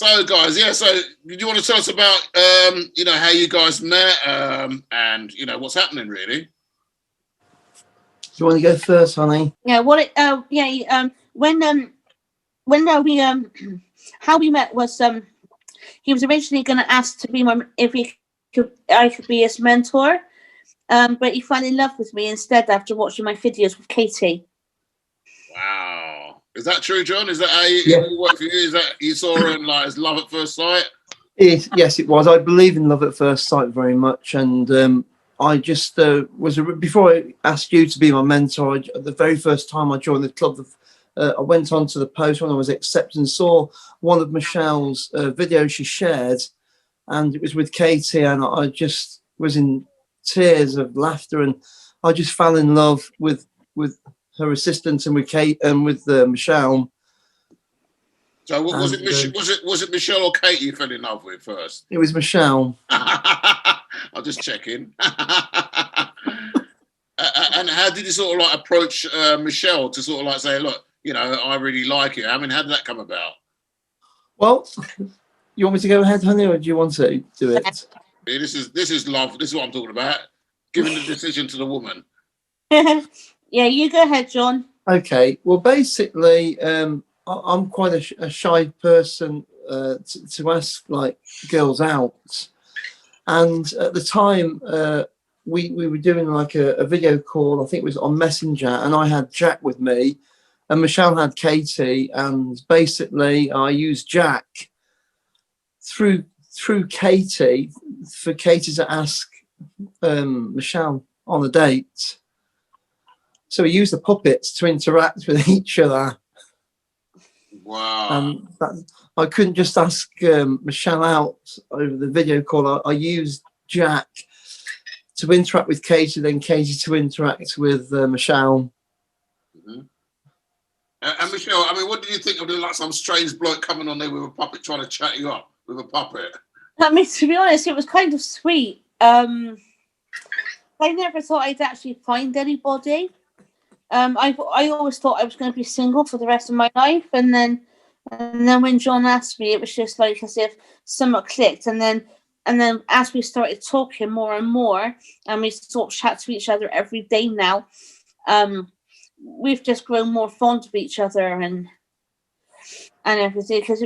So, guys, yeah. So, do you want to tell us about, how you guys met, and what's happening, really? Do you want to go first, honey? Yeah. How we met was he was originally going to ask to be I could be his mentor, but he fell in love with me instead after watching my videos with Katie. Wow. Is that true, John? Is that how it worked for you? Is that you saw her and as love at first sight? Yes, it was. I believe in love at first sight very much, and I just before I asked you to be my mentor. The very first time I joined the club, I went onto the post when I was accepted and saw one of Michelle's videos she shared, and it was with Katie, and I just was in tears of laughter, and I just fell in love with her assistant and with Kate and with Michelle. So was it Michelle or Kate you fell in love with first? It was Michelle. I'll just check in. And how did you sort of approach Michelle to sort of say, look, I really like it? I mean, how did that come about? Well, you want me to go ahead, honey, or do you want to do it? This is love. This is what I'm talking about. Giving the decision to the woman. Yeah, you go ahead, John. Okay. Well, basically, I'm quite a shy person to ask girls out, and at the time we were doing a video call. I think it was on Messenger, and I had Jack with me, and Michelle had Katie, and basically I used Jack through Katie for Katie to ask Michelle on a date. So we used the puppets to interact with each other. Wow. I couldn't just ask Michelle out over the video call. I used Jack to interact with Katie, then Katie to interact with Michelle. Mm-hmm. And Michelle, I mean, what do you think of some strange bloke coming on there with a puppet trying to chat you up with a puppet? I mean, to be honest, it was kind of sweet. I never thought I'd actually find anybody. I always thought I was going to be single for the rest of my life, and then when John asked me, it was just as if somewhat clicked, and then as we started talking more and more, and we sort of chat to each other every day now, we've just grown more fond of each other and everything, because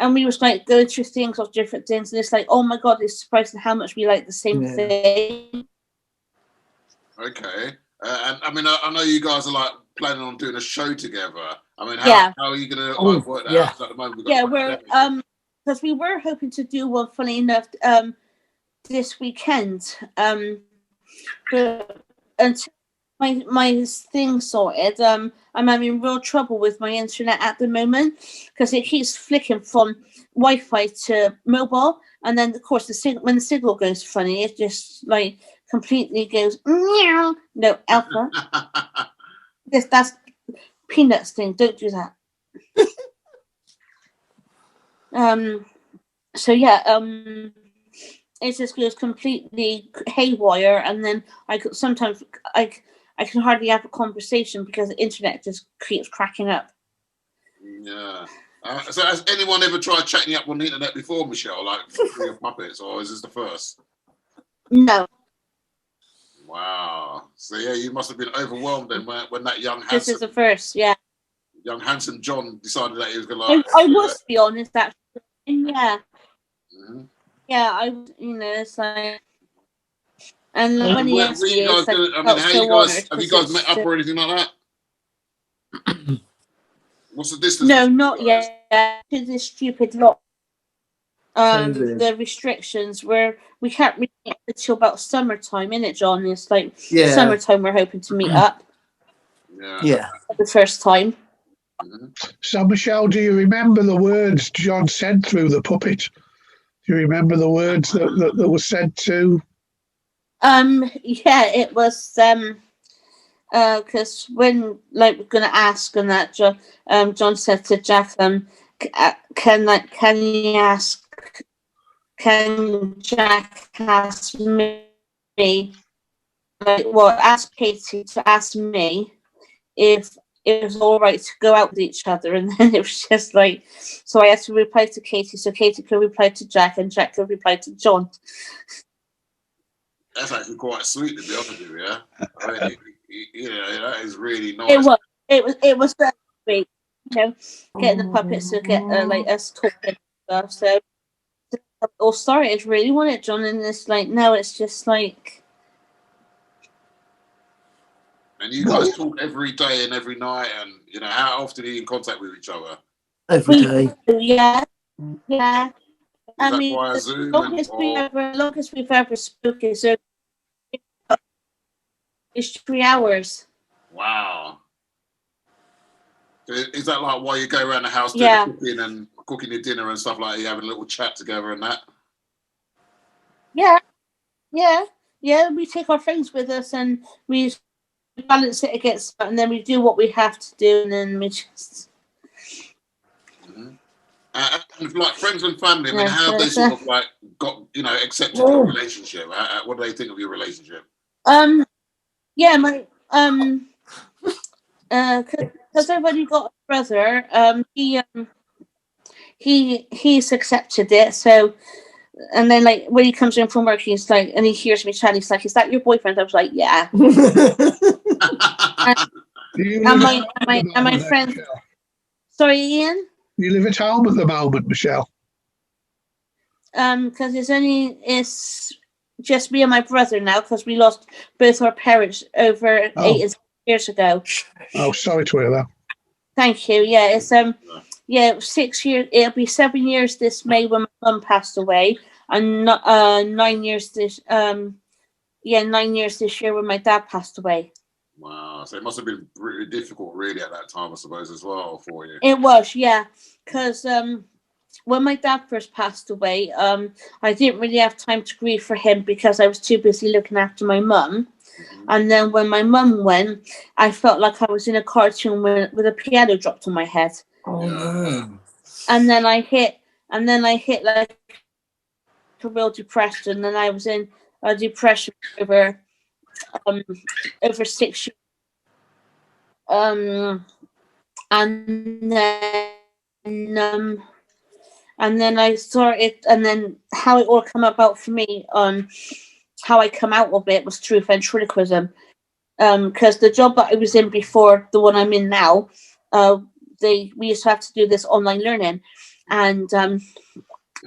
and we was going through things of different things, and it's oh my god, it's surprising how much we like the same thing. Okay. And I mean, I know you guys are planning on doing a show together. I mean, how are you going to work that out? At the moment, we're because we were hoping to do one, funny enough, this weekend. But until my thing sorted, I'm having real trouble with my internet at the moment because it keeps flicking from Wi-Fi to mobile, and then of course when the signal goes funny, it just completely goes meow. No, Alpha. That's Peanuts thing. Don't do that. So yeah, it just goes completely haywire, and then sometimes I can hardly have a conversation because the internet just keeps cracking up. Yeah. So has anyone ever tried chatting you up on the internet before, Michelle, for your puppets, or is this the first? No. Wow. So yeah, you must have been overwhelmed then when that young handsome. This is the first, yeah. Young handsome John decided that he was going to I was, to be honest, actually. Yeah. Mm-hmm. Yeah, it's and when he asked me, have you guys met up or anything like that? What's the distance? No, not yet. To this stupid lot. The restrictions where we can't really meet until about summertime, innit, John? It's summertime we're hoping to meet up. Yeah. For the first time. Mm-hmm. So, Michelle, do you remember the words John said through the puppet? Do you remember the words that were said to? Yeah, it was because when we're gonna ask and that John said to Jack, can Jack ask me, ask Katie to ask me if it was all right to go out with each other, and then it was just like, so I had to reply to Katie, so Katie could reply to Jack, and Jack could reply to John. That's actually quite sweet, to be honest with you. Yeah, I mean, you know, that is really nice. It was very sweet, you know, getting the puppets to get like us talking and stuff. So it all started really, wasn't it, John? And it's like now it's just like. And you guys talk every day and every night, and you know, how often are you in contact with each other? Every day. Yeah. Is that via Zoom? Longest we've ever spoken is 3 hours. Wow. Is that like while you go around the house doing cooking your dinner and stuff like that, you having a little chat together and that? Yeah. We take our friends with us and we balance it against, and then we do what we have to do, and then we just. And like friends and family, I mean, how have they sort of like got, you know, accepted your relationship? What do they think of your relationship? Yeah, my because I've only got a brother. He's accepted it. So, and then like when he comes in from work, he's like, and he hears me chatting. He's like, "Is that your boyfriend?" I was like, "Yeah." and my friend. Michelle? Sorry, Ian. You live at home at the moment, Michelle. Because it's just me and my brother now, because we lost both our parents over 8 years ago. Oh, sorry to hear that. Thank you. Yeah, it's 6 years. It'll be 7 years this May when my mum passed away, and 9 years this 9 years this year when my dad passed away. Wow, so it must have been really difficult, really, at that time, I suppose, as well for you. It was, yeah, because when my dad first passed away, I didn't really have time to grieve for him because I was too busy looking after my mum. And then when my mum went, I felt like I was in a cartoon with a piano dropped on my head. Oh no! And then I hit like a real depression, and then I was in a depression over 6 years. And then I started, and then how it all came about for me, how I come out of it was through ventriloquism. Because the job that I was in before the one I'm in now, we used to have to do this online learning, and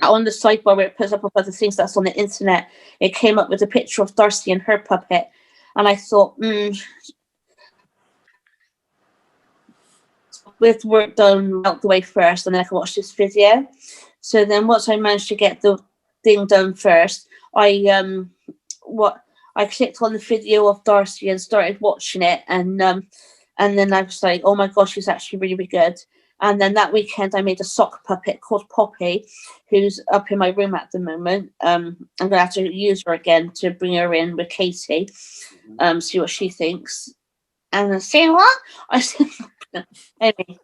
on the sidebar where it puts up other things that's on the internet, it came up with a picture of Darcy and her puppet, and I thought, with work done out the way first, and then I can watch this video. So then once I managed to get the thing done first, I clicked on the video of Darcy and started watching it, and then I was like, oh my gosh, she's actually really, really good. And then that weekend I made a sock puppet called Poppy, who's up in my room at the moment. I'm gonna have to use her again to bring her in with Katie, see what she thinks. And I say what? I said anyway.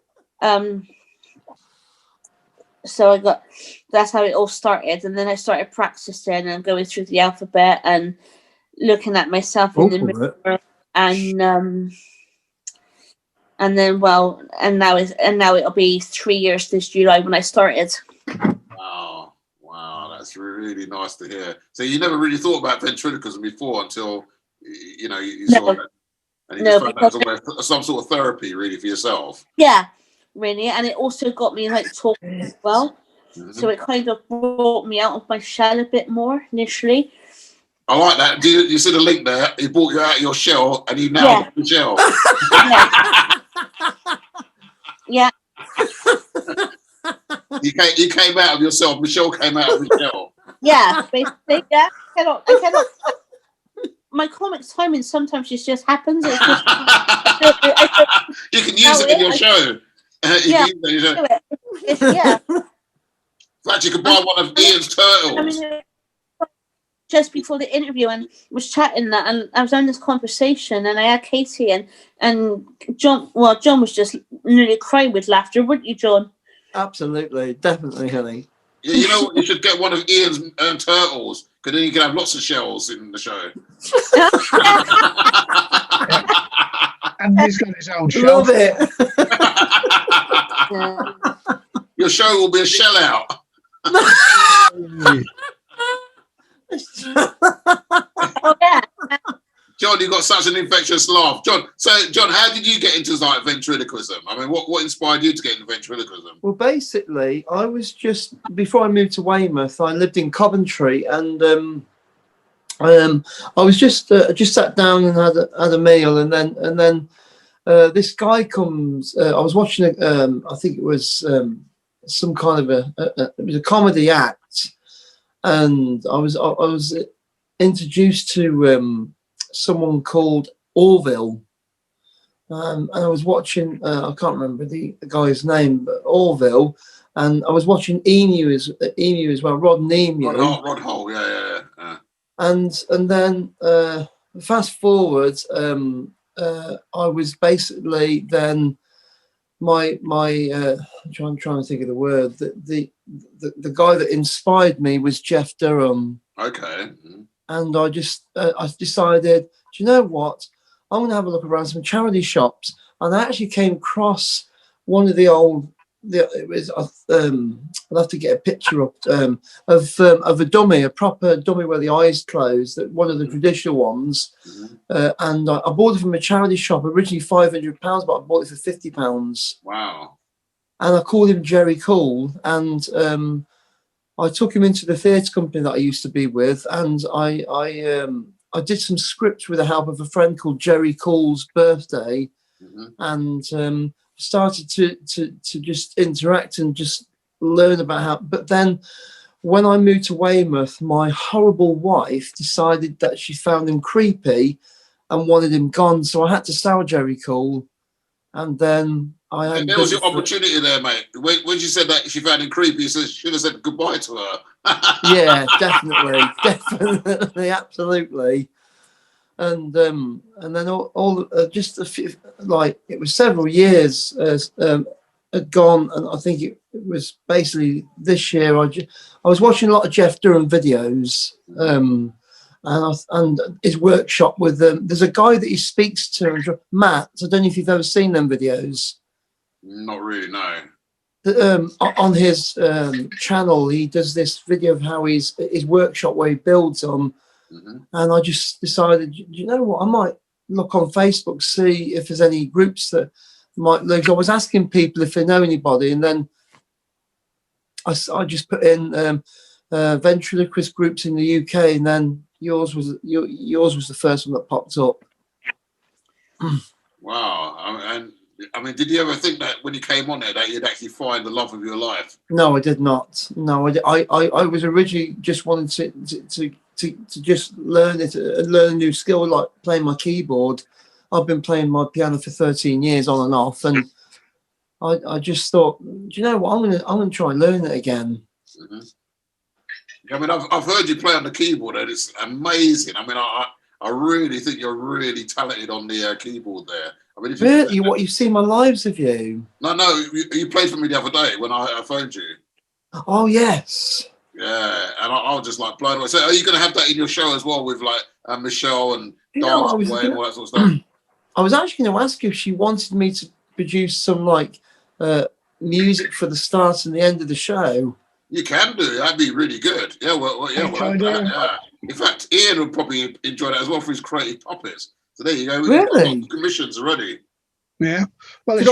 So that's how it all started, and then I started practicing and going through the alphabet and looking at myself in the mirror, and then now it'll be 3 years this July when I started. Wow, that's really nice to hear. So you never really thought about ventriloquism before until you saw it, and you just found that was some sort of therapy really for yourself. Yeah, really, and it also got me like talking as well. So it kind of brought me out of my shell a bit more initially. I like that. You see the link there? He brought you out of your shell, and you now have the shell. Yeah. You came out of yourself. Michelle came out of the shell. Yeah, basically. Yeah. I cannot. My comic timing sometimes just happens. It's just, you can use it in your show. Yeah. In fact, you could buy one of Ian's turtles. I mean, just before the interview, and was chatting that, and I was having this conversation, and I had Katie and John. Well, John was just nearly crying with laughter, wouldn't you, John? Absolutely, definitely, honey. Yeah, you know what? You should get one of Ian's turtles, because then you can have lots of shells in the show. And He's got his own show. Love it. Your show will be a sellout. Oh yeah. John, you got such an infectious laugh. John, how did you get into like ventriloquism? I mean, what inspired you to get into ventriloquism? Well, basically, I was just before I moved to Weymouth, I lived in Coventry, and I was just sat down and had a meal, and then this guy comes. I was watching I think it was some kind of it was a comedy act, and I was introduced to someone called Orville, and I was watching. I can't remember the guy's name, but Orville, and I was watching Emu as well, Rod and Emu. Rod Hole, yeah. And then fast forward, I was basically then my I'm trying to think of the word. The guy that inspired me was Jeff Durham. Okay. And I decided, do you know what? I'm going to have a look around some charity shops, and I actually came across one of the old. It was I'll have to get a picture up of a dummy, a proper dummy where the eyes closed. One of the traditional ones, and I bought it from a charity shop. Originally £500, but I bought it for £50. Wow! And I called him Jerry Cool, and I took him into the theatre company that I used to be with, and I did some scripts with the help of a friend called Jerry Cool's birthday, and started to just interact and just learn about how. But then when I moved to Weymouth, my horrible wife decided that she found him creepy and wanted him gone, so I had to sell Jerry Cool, and then and there was your opportunity there, mate. When you said that she found him creepy, you should have said goodbye to her. Yeah, definitely, absolutely. And then all just a few, like it was several years had gone, and I think it was basically this year. I was watching a lot of Jeff Durham videos, and his workshop with them. There's a guy that he speaks to, Matt. I don't know if you've ever seen them videos. Not really, no. On his channel, he does this video of how his workshop where he builds them. And I just decided, you know what, I might look on Facebook, see if there's any groups that might look. I was asking people if they know anybody, and then I just put in ventriloquist groups in the UK, and then yours was the first one that popped up. Wow. I mean, did you ever think that when you came on there that you'd actually find the love of your life? No, I did not. No, I was originally just wanting to just learn it, learn a new skill, like playing my keyboard. I've been playing my piano for 13 years on and off, and I just thought, do you know what, I'm gonna try and learn it again. I mean, I've heard you play on the keyboard, and it's amazing. I mean, I really think you're really talented on the keyboard there. I mean, Really? What, you've seen my lives, have you? No, you played for me the other day when I phoned you. Oh, yes. Yeah, and I was just like blown away. So, are you going to have that in your show as well with like Michelle and dance away and all that sort of stuff? I was actually going to ask if she wanted me to produce some like music for the start and the end of the show. You can do. That'd be really good. Yeah, yeah. In fact, Ian would probably enjoy that as well for his creative puppets. So there you go. Really? Commissions already. Yeah. Well, it's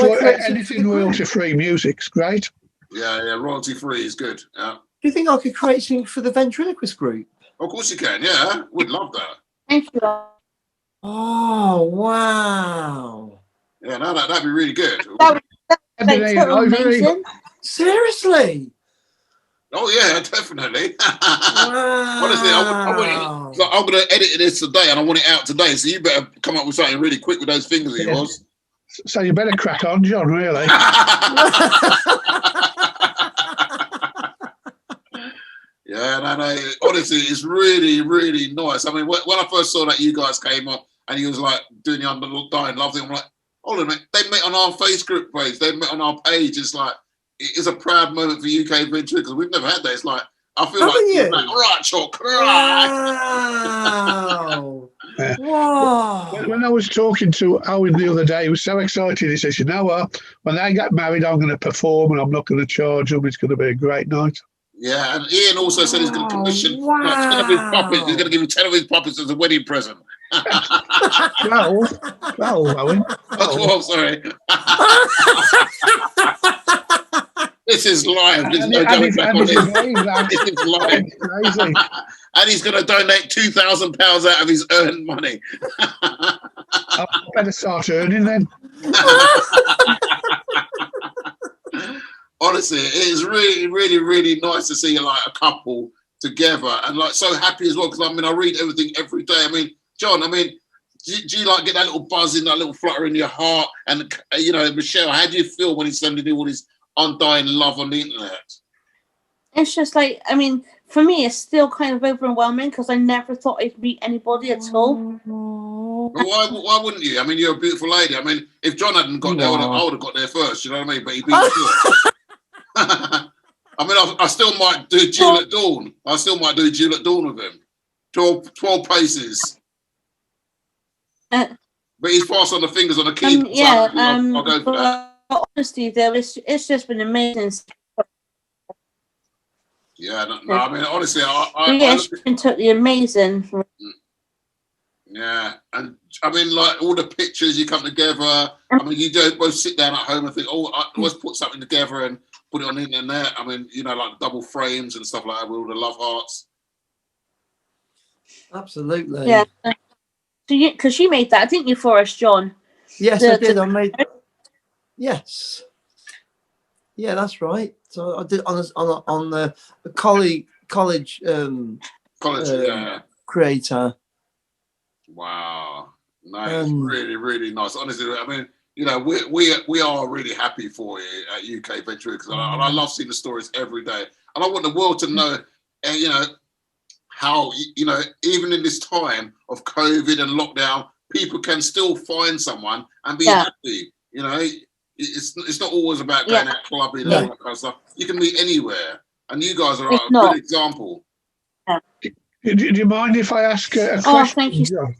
anything royalty-free music's great. Yeah, royalty-free is good. Yeah. Do you think I could create something for the ventriloquist group? Of course you can. Yeah, would love that. Thank you. Oh, wow. Yeah, no, that'd be really good. Amazing. Seriously? Oh yeah, definitely. Wow. Honestly, I'm going to edit this today, and I want it out today. So you better come up with something really quick with those fingers of yours. So you better crack on, John. Really. Yeah, no. Honestly, it's really, really nice. I mean, when I first saw that you guys came up and you was like doing the Undying Love thing, I'm like, hold on a minute. They met on our Facebook page. They met on our page. It's like, it's a proud moment for UK venture because we've never had that. It's like, I feel like, all right, Chalk. Wow. Wow. When I was talking to Owen the other day, he was so excited. He says, "You know what? When they get married, I'm going to perform, and I'm not going to charge them. It's going to be a great night." Yeah, and Ian also said he's going to commission Wow. like 10 of his puppets. He's going to give him 10 of his puppets as a wedding present. 12, Owen. Oh, 12, sorry. This is live. There's no going back on this. This is live. Crazy. And he's going to donate £2,000 out of his earned money. I better start earning then. Honestly, it is really, really, really nice to see like a couple together and like so happy as well. Because I mean, I read everything every day. I mean, John, I mean, do you like get that little buzz in, that little flutter in your heart? And you know, Michelle, how do you feel when he's sending you all this undying love on the internet? It's just like, I mean, for me, it's still kind of overwhelming because I never thought I'd meet anybody at all. Well, why wouldn't you? I mean, you're a beautiful lady. I mean, if John hadn't got there, I would have got there first. You know what I mean? But he beat me first. I mean, I still might do duel at dawn. I still might do duel at dawn with him. 12 paces. But he's fast on the fingers on the key. Yeah, so I'll go for that. Honestly, though, it's just been amazing. Yeah, no, I mean, honestly, it's been totally amazing. Yeah, and I mean, like all the pictures you come together. I mean, you don't both sit down at home and think, "Oh, let's put something together and put it on the internet." I mean, you know, like double frames and stuff like that with all the love hearts. Absolutely. Yeah. Because you made that, didn't you, for us, John? Yes, I did. I made. Yes. Yeah, that's right. So I did on the college creator. Wow, nice, really, really nice. Honestly, I mean, you know, we are really happy for you at UK Ventriloquist, and I love seeing the stories every day. And I want the world to know, you know, how, you know, even in this time of COVID and lockdown, people can still find someone and be happy. You know, it's not always about going out clubbing and all that kind of stuff. You can meet anywhere, and you guys are a good example. Yeah. Do you mind if I ask a question? Thank you. John?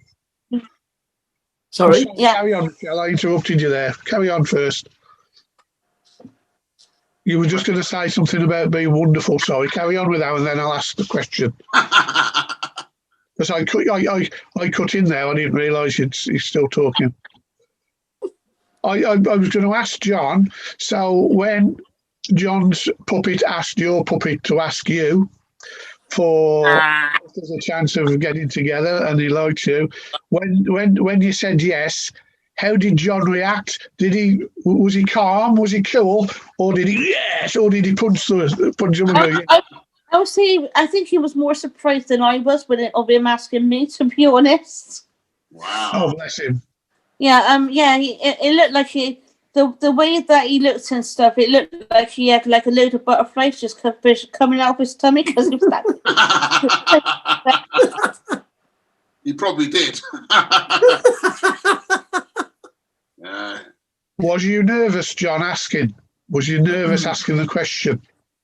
Sorry. Carry on, Michelle. I interrupted you there. Carry on first. You were just going to say something about being wonderful. Sorry, carry on with that, and then I'll ask the question. Because I cut in there. I didn't realise you're still talking. I was going to ask John. So when John's puppet asked your puppet to ask you for if there's a chance of getting together, and he liked you, when you said yes, how did John react? Was he calm? Was he cool? Or did he punch him under you? I think he was more surprised than I was of him asking me, to be honest. Wow. Oh, bless him. Yeah, it looked like the way that he looked and stuff, it looked like he had like a load of butterflies just coming out of his tummy because he was that. He probably did. Was you nervous, John, asking? Was you nervous asking the question?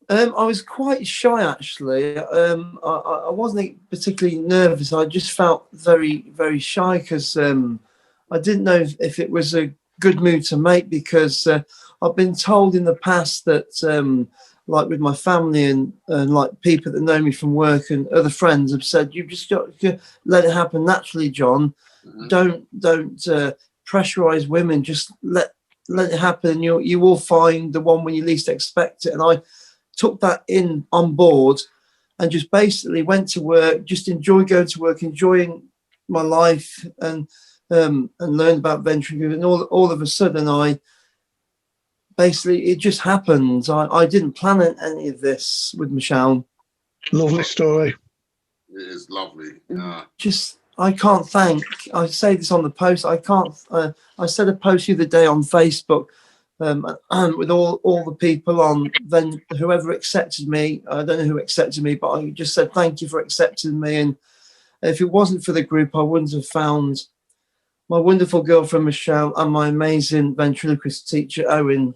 I was quite shy, actually. I wasn't particularly nervous. I just felt very, very shy because I didn't know if it was a good move to make, because I've been told in the past that, like with my family and like people that know me from work and other friends have said, you've just got to let it happen naturally, John. Mm-hmm. Don't pressurize women. Just let it happen. You will find the one when you least expect it. And I took that on board and just basically went to work, just enjoy going to work, enjoying my life, and learned about ventriloquism. And all of a sudden, it just happened. I didn't plan any of this with Michelle. Lovely story. It is lovely. I can't thank. I say this on the post. I can't. I said a post the other day on Facebook with all the people on. Then whoever accepted me, I don't know who accepted me, but I just said thank you for accepting me. And if it wasn't for the group, I wouldn't have found my wonderful girlfriend Michelle and my amazing ventriloquist teacher Owen.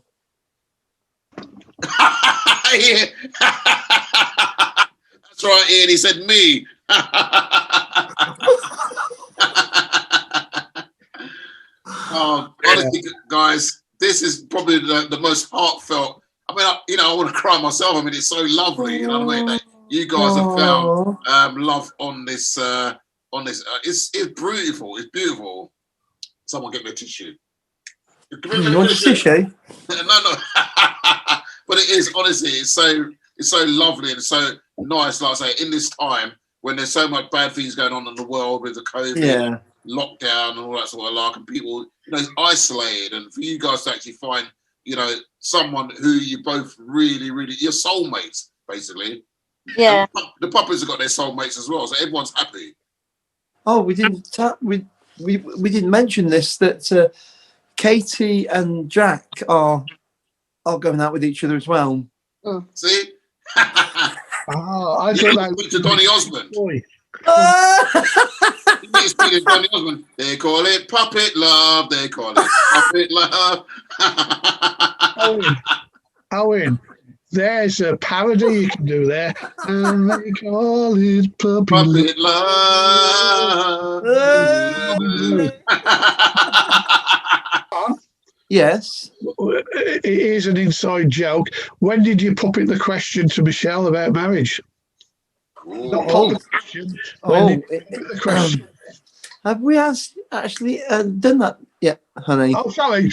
That's right, Ian. He said me. Honestly, guys, this is probably the most heartfelt. I mean, I want to cry myself. I mean, it's so lovely. You know what I mean? That you guys have found love on this. It's beautiful. It's beautiful. Someone get me a tissue. You want a tissue? No. But it is, honestly, it's so lovely and so nice. Like I say, in this time when there's so much bad things going on in the world with the COVID lockdown and all that sort of like, and people, isolated, and for you guys to actually find, someone who you both really, really, your soulmates, basically. Yeah. And the puppies have got their soulmates as well, so everyone's happy. Oh, we didn't we didn't mention this, that Katie and Jack are going out with each other as well. See? I thought that was to Donny Osmond. Boy. Donny Osmond. They call it puppet love. They call it puppet love. Owen, there's a parody you can do there. And they call it puppet love. Yes. It is an inside joke. When did you puppet the question to Michelle about marriage? Not the question. The question. Have we actually done that yet, honey? Oh, sorry.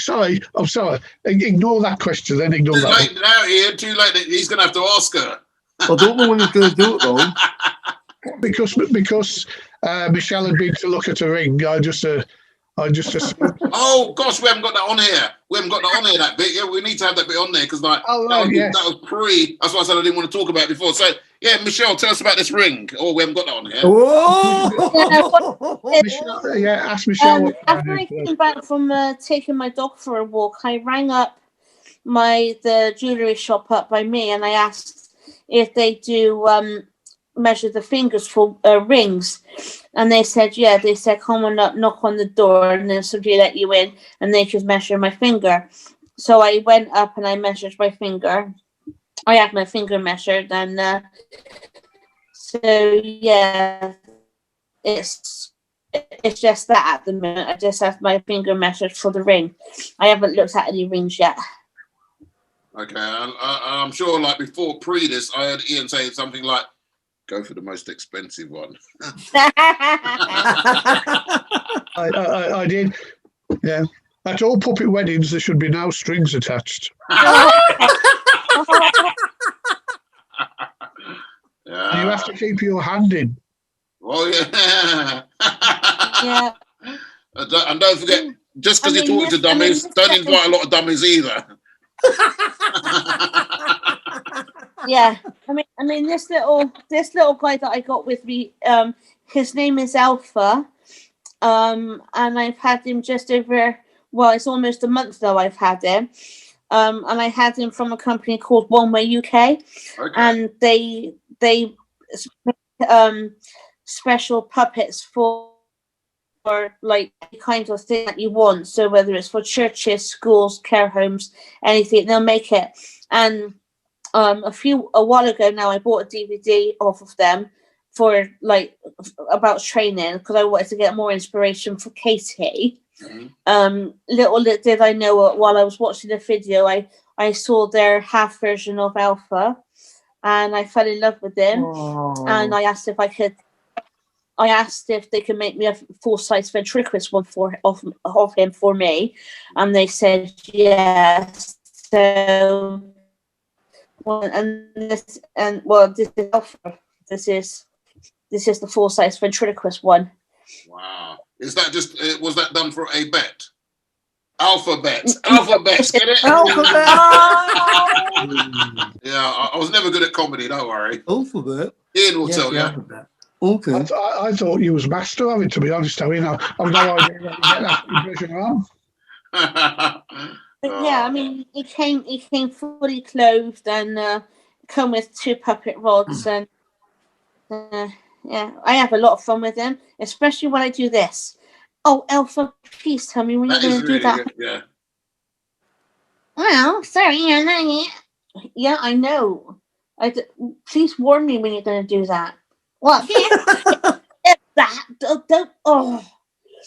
I'm sorry. Ignore that question, then ignore too that. Late now, Ian. Too late. He's going to have to ask her. I don't know when he's going to do it, though. Because Michelle had been to look at a ring, I just assumed. Oh gosh, we haven't got that on here. That bit. Yeah, we need to have that bit on there because that was pre. That's why I said I didn't want to talk about it before. So yeah, Michelle, tell us about this ring. Oh, we haven't got that on here. Michelle, ask Michelle. After I came back from taking my dog for a walk, I rang up the jewellery shop up by me, and I asked if they do measure the fingers for rings, and they said come on up, knock on the door, and then somebody let you in and they could measure my finger. So I went up and I measured my finger. I had my finger measured, and it's just that at the moment. I just have my finger measured for the ring. I haven't looked at any rings yet. Okay, I'm sure like before pre this, I heard Ian say something like, go for the most expensive one. I did. Yeah. At all puppet weddings, there should be no strings attached. Yeah. You have to keep your hand in. Oh, yeah. Yeah. And don't forget, just because you're talking to dummies, don't invite a lot of dummies either. Yeah, I mean, this little guy that I got with me, his name is Alpha, and I've had him just over. Well, it's almost a month now I've had him, and I had him from a company called One Way UK, and they special puppets for like the kind of thing that you want. So whether it's for churches, schools, care homes, anything, they'll make it. And a while ago now, I bought a DVD off of them for about training because I wanted to get more inspiration for Katie. Mm-hmm. Little did I know, while I was watching the video, I saw their half version of Alpha, and I fell in love with him. Aww. And I asked if they could make me a full-size ventriloquist one of him for me, and they said yes. So. This is Alpha. This is the full-size ventriloquist one. Wow! Is that just was that done for a bet? Alphabet, get it? Alphabet. Yeah, I was never good at comedy. Don't worry. Alphabet. Ian will tell you. Alphabet. Okay. I thought you was master of it, to be honest. I mean, I've no idea where you get that impression from. But yeah, I mean, he came fully clothed and come with 2 puppet rods, and yeah, I have a lot of fun with him, especially when I do this. Oh, Alpha, please tell me when you're going to do that. Good, yeah. Well, sorry, you're not yet. Yeah, I know. Please warn me when you're going to do that. What? That don't. Oh.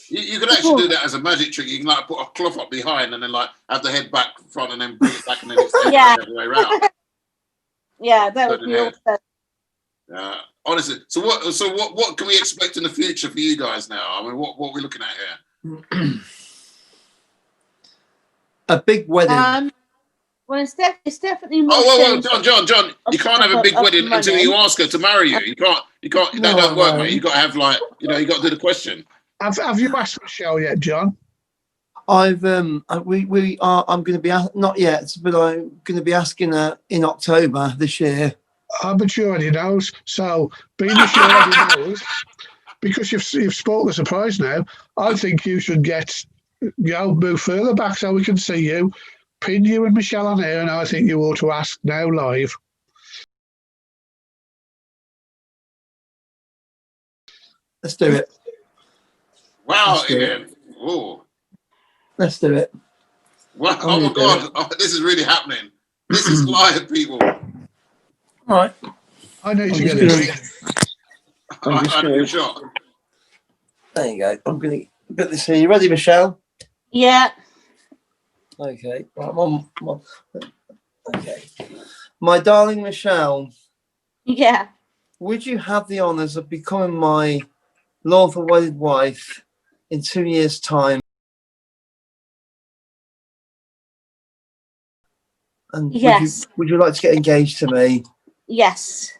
You could actually do that as a magic trick. You can like put a cloth up behind and then like have the head back front and then bring it back and then it's the other way around. Yeah, that would be awesome. Honestly, so what can we expect in the future for you guys now? I mean, what are we looking at here? A big wedding. Well, it's definitely more. Oh, John, you can't have a big wedding until you ask her to marry you. You can't. That don't work, mate. You got to have like, you got to do the question. Have you asked Michelle yet, John? I'm going to be not yet, but I'm going to be asking her in October this year. But she already knows. So, being that she already knows, because you've spoke the surprise now, I think you should move further back so we can see you, pin you and Michelle on here, and I think you ought to ask now live. Let's do it. Wow, Ian. Oh. Let's do it. Wow, oh my God. Oh, this is really happening. This is live, people. All right. I know you get it. I know you're shot. There you go. I'm going to put this here. You ready, Michelle? Yeah. Okay. Right, okay. My darling Michelle. Yeah. Would you have the honours of becoming my lawful wedded wife in 2 years' time? And yes. Would you like to get engaged to me? Yes.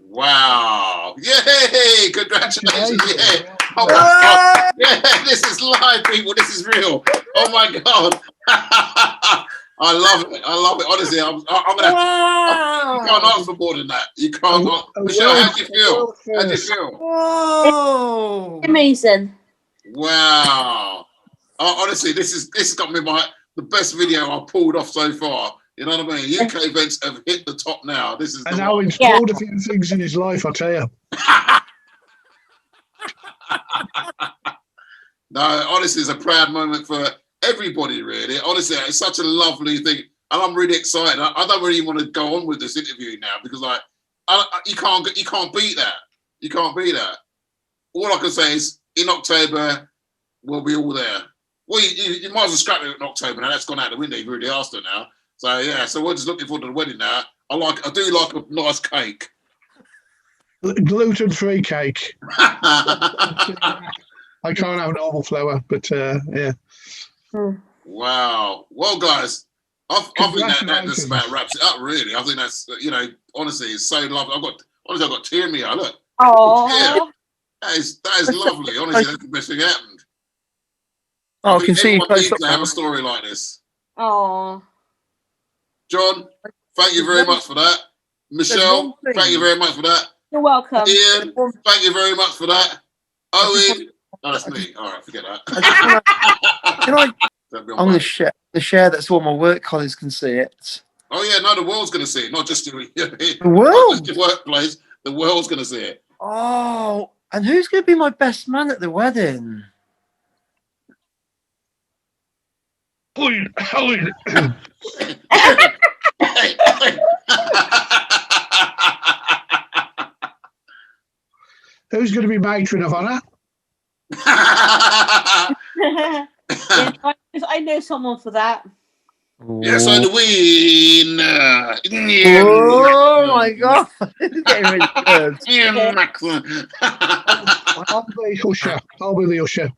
Wow. Yay! Congratulations. Yeah. Oh my God. Yeah, this is live, people. This is real. Oh my God. I love it. Honestly, I'm gonna. You can't ask for more than that. You can't. Michelle, how do you feel? How do you feel? Whoa! Amazing. Wow. Honestly, this has got me the best video I've pulled off so far. You know what I mean? UK events have hit the top now. This is. And now he's pulled a few things in his life, I tell you. No, honestly, it's a proud moment for everybody, really. Honestly, it's such a lovely thing. And I'm really excited. I don't really want to go on with this interview now because you can't beat that. You can't beat that. All I can say is in October, we'll be all there. Well, you might as well scrap it in October now. That's gone out the window. You've already asked her now. So yeah, so we're just looking forward to the wedding now. I do like a nice cake. Gluten-free cake. I can't have normal flour, but yeah. Wow. Well, guys, I think that just about wraps it up. Really, I think that's honestly, it's so lovely. I've got tear in my eye. Look. Oh. That is lovely. Honestly, that's the best thing that happened. I can see you needs to have a story like this. Oh. John, thank you very much for that. Michelle, thank you very much for that. You're welcome. Ian, thank you very much for that. Owen, no, that's me. All right, forget that. I'm going to share that so all my work colleagues can see it. Oh yeah, no, the world's going to see it, not just the world, not just your workplace. The world's going to see it. Oh, and who's going to be my best man at the wedding? Owen. Who's going to be matron of honour? I know someone for that. Yes, I'm the winner. Oh my God! It's getting really good. I'll be the usher.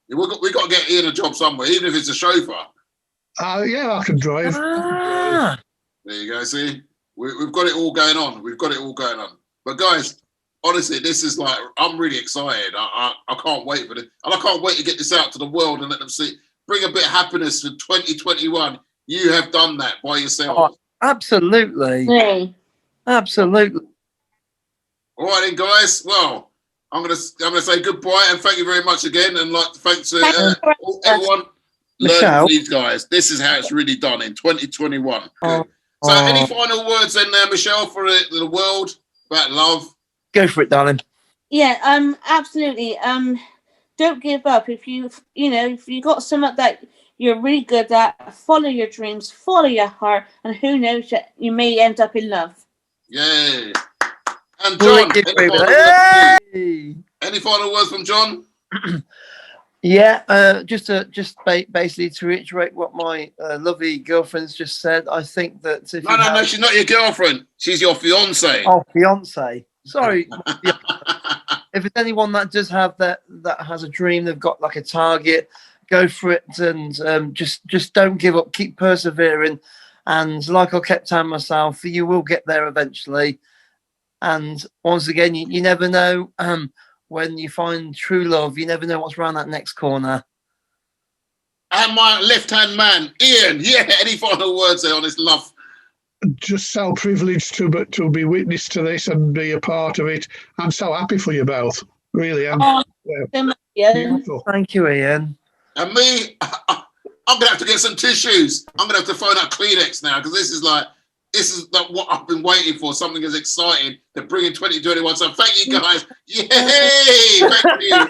We got to get Ian a job somewhere, even if it's a chauffeur. Yeah, I can drive. There you go. See, we've got it all going on. But guys, honestly, this is like, I'm really excited. I can't wait for this, and I can't wait to get this out to the world and let them see. Bring a bit of happiness for 2021. You have done that by yourself. Oh, absolutely. Yeah. Absolutely. All right, then, guys. Well, I'm gonna say goodbye and thank you very much again, and like thanks to everyone. Michelle, learn these guys. This is how it's really done in 2021. So, any final words then, Michelle, for the world about love? Go for it, darling. Yeah. Absolutely. Don't give up. If you got something that you're really good at, follow your dreams, follow your heart, and who knows, you may end up in love. Yay! And John, any final words from John? Yeah, basically to reiterate what my lovely girlfriend's just said, I think that if No, she's not your girlfriend. She's your fiance. Oh, fiance. Sorry. If it's anyone that does have that has a dream, they've got like a target, go for it, and just don't give up. Keep persevering, and like I kept telling myself, you will get there eventually. And once again, you never know. When you find true love, you never know what's around that next corner. And my left-hand man, Ian. Yeah, any final words there on this love? Just so privileged to be witness to this and be a part of it. I'm so happy for you both. Really am. Beautiful. Thank you, Ian. And me, I'm going to have to get some tissues. I'm going to have to phone out Kleenex now because this is like what I've been waiting for, something as exciting to bring in 2021. So thank you guys. Yay! Thank you.